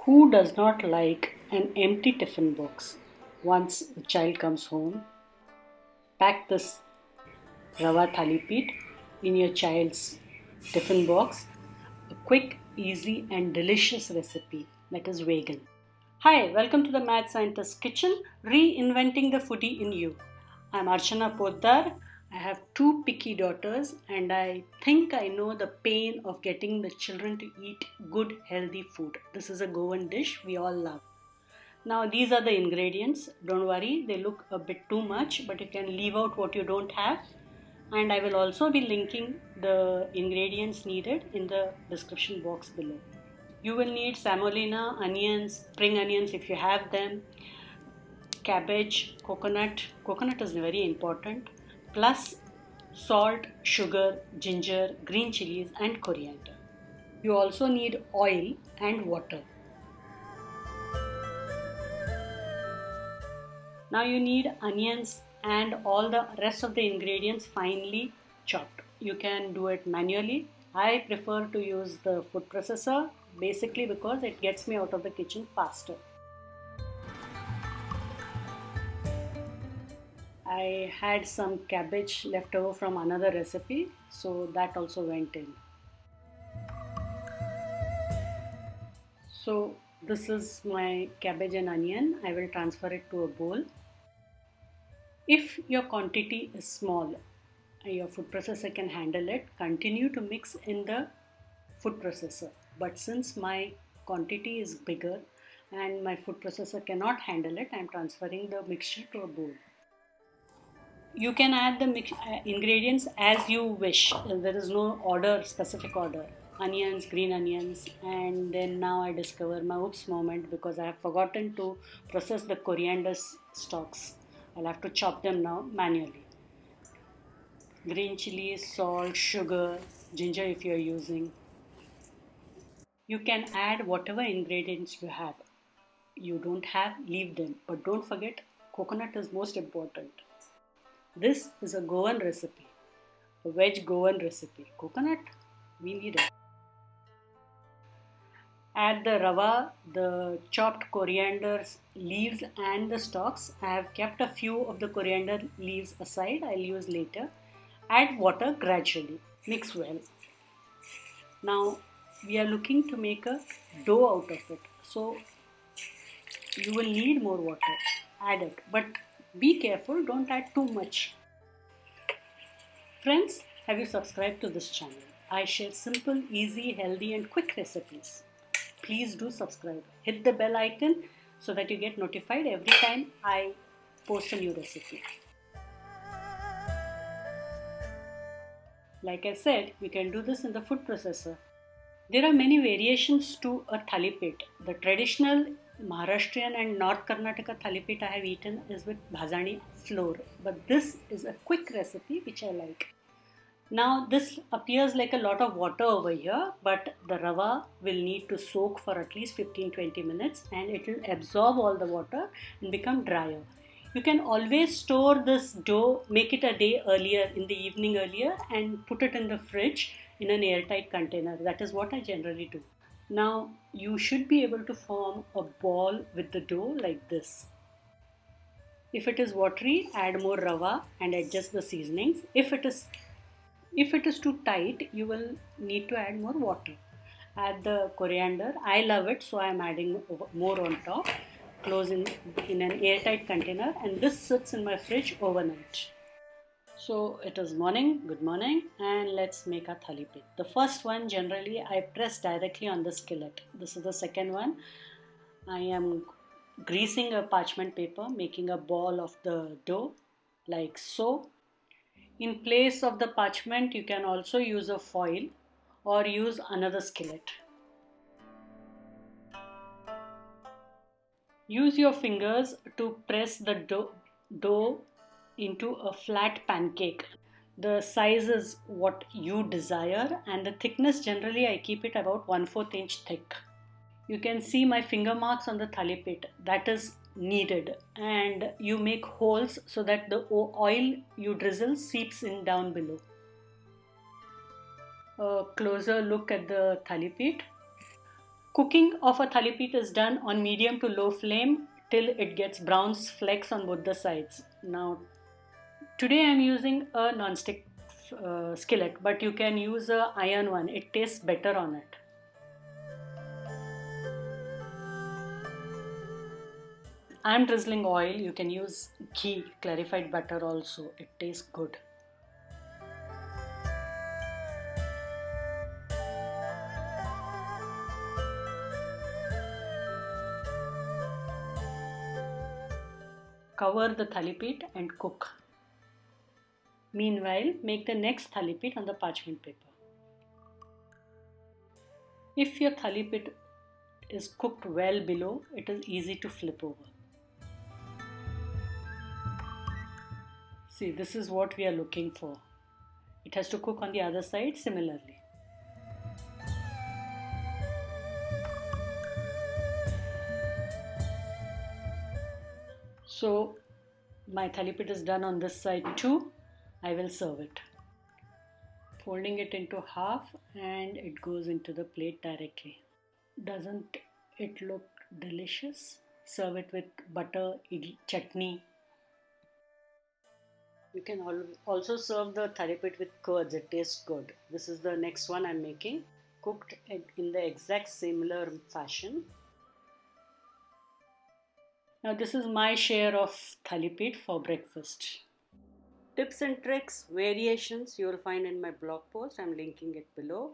Who does not like an empty tiffin box? Once the child comes home, pack this Rava Thalipeeth in your child's tiffin box. A quick, easy, and delicious recipe that is vegan. Hi, welcome to the Mad Scientist's Kitchen, reinventing the foodie in you. I'm Archana Poddar. I have two picky daughters, and I think I know the pain of getting the children to eat good, healthy food. This is a Goan dish we all love. Now, these are the ingredients. Don't worry, they look a bit too much, but you can leave out what you don't have. And I will also be linking the ingredients needed in the description box below. You will need semolina, onions, spring onions if you have them, cabbage, coconut is very important, plus salt, sugar, ginger, green chilies and coriander. You also need oil and water. Now you need onions and all the rest of the ingredients finely chopped. You can do it manually. I prefer to use the food processor basically because it gets me out of the kitchen faster. I had some cabbage left over from another recipe, so that also went in. So this is my cabbage and onion. I will transfer it to a bowl. If your quantity is small, your food processor can handle it. Continue to mix in the food processor. But since my quantity is bigger and my food processor cannot handle it, I am transferring the mixture to a bowl. You can add the ingredients as you wish. There is no specific order. Onions, green onions, and then now I discover my oops moment because I have forgotten to process the coriander stalks. I'll have to chop them now manually. Green chilies, salt, sugar, ginger if you're using. You can add whatever ingredients you have. You don't have, leave them. But don't forget, coconut is most important. This is a Goan recipe, a veg Goan recipe. Coconut, we need it. Add the rava, the chopped coriander leaves and the stalks. I have kept a few of the coriander leaves aside. I'll use later. Add water gradually. Mix well. Now we are looking to make a dough out of it. So you will need more water. Add it. But be careful, don't add too much. Friends, have you subscribed to this channel? I share simple, easy, healthy and quick recipes. Please do subscribe. Hit the bell icon so that you get notified every time I post a new recipe. Like I said, we can do this in the food processor. There are many variations to a thalipeeth. The traditional Maharashtrian and North Karnataka thalipeeth I have eaten is with bhajani flour, but this is a quick recipe which I like. Now this appears like a lot of water over here, but the rava will need to soak for at least 15-20 minutes and it will absorb all the water and become drier. You can always store this dough, make it a day earlier, in the evening earlier, and put it in the fridge in an airtight container. That is what I generally do. Now you should be able to form a ball with the dough like this. If it is watery, add more rava and adjust the seasonings. If it is too tight, you will need to add more water. Add the coriander. I love it, so I am adding more on top. Close in an airtight container, and this sits in my fridge overnight. So it is morning, good morning, and let's make our thalipeeth. The first one generally I press directly on the skillet. This is the second one. I am greasing a parchment paper, making a ball of the dough like so. In place of the parchment, you can also use a foil or use another skillet. Use your fingers to press the dough into a flat pancake. The size is what you desire, and the thickness generally I keep it about 1/4 inch thick. You can see my finger marks on the thalipeeth. That is needed, and you make holes so that the oil you drizzle seeps in down below. A closer look at the thalipeeth. Cooking of a thalipeeth is done on medium to low flame till it gets brown flecks on both the sides. Now, today I am using a non-stick skillet, but you can use a iron one. It tastes better on it. I am drizzling oil. You can use ghee, clarified butter also. It tastes good. Cover the thalipeeth and cook. Meanwhile, make the next thalipeeth on the parchment paper. If your thalipeeth is cooked well below, it is easy to flip over. See, this is what we are looking for. It has to cook on the other side similarly. So, my thalipeeth is done on this side too. I will serve it. Folding it into half and it goes into the plate directly. Doesn't it look delicious? Serve it with butter, chutney. You can also serve the thalipeeth with curds. It tastes good. This is the next one I'm making, cooked in the exact similar fashion. Now this is my share of thalipeeth for breakfast. Tips and tricks, variations you will find in my blog post. I'm linking it below.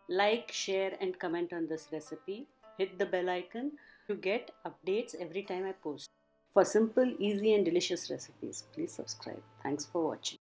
Like, share and comment on this recipe. Hit the bell icon to get updates every time I post. For simple, easy and delicious recipes, please subscribe. Thanks for watching.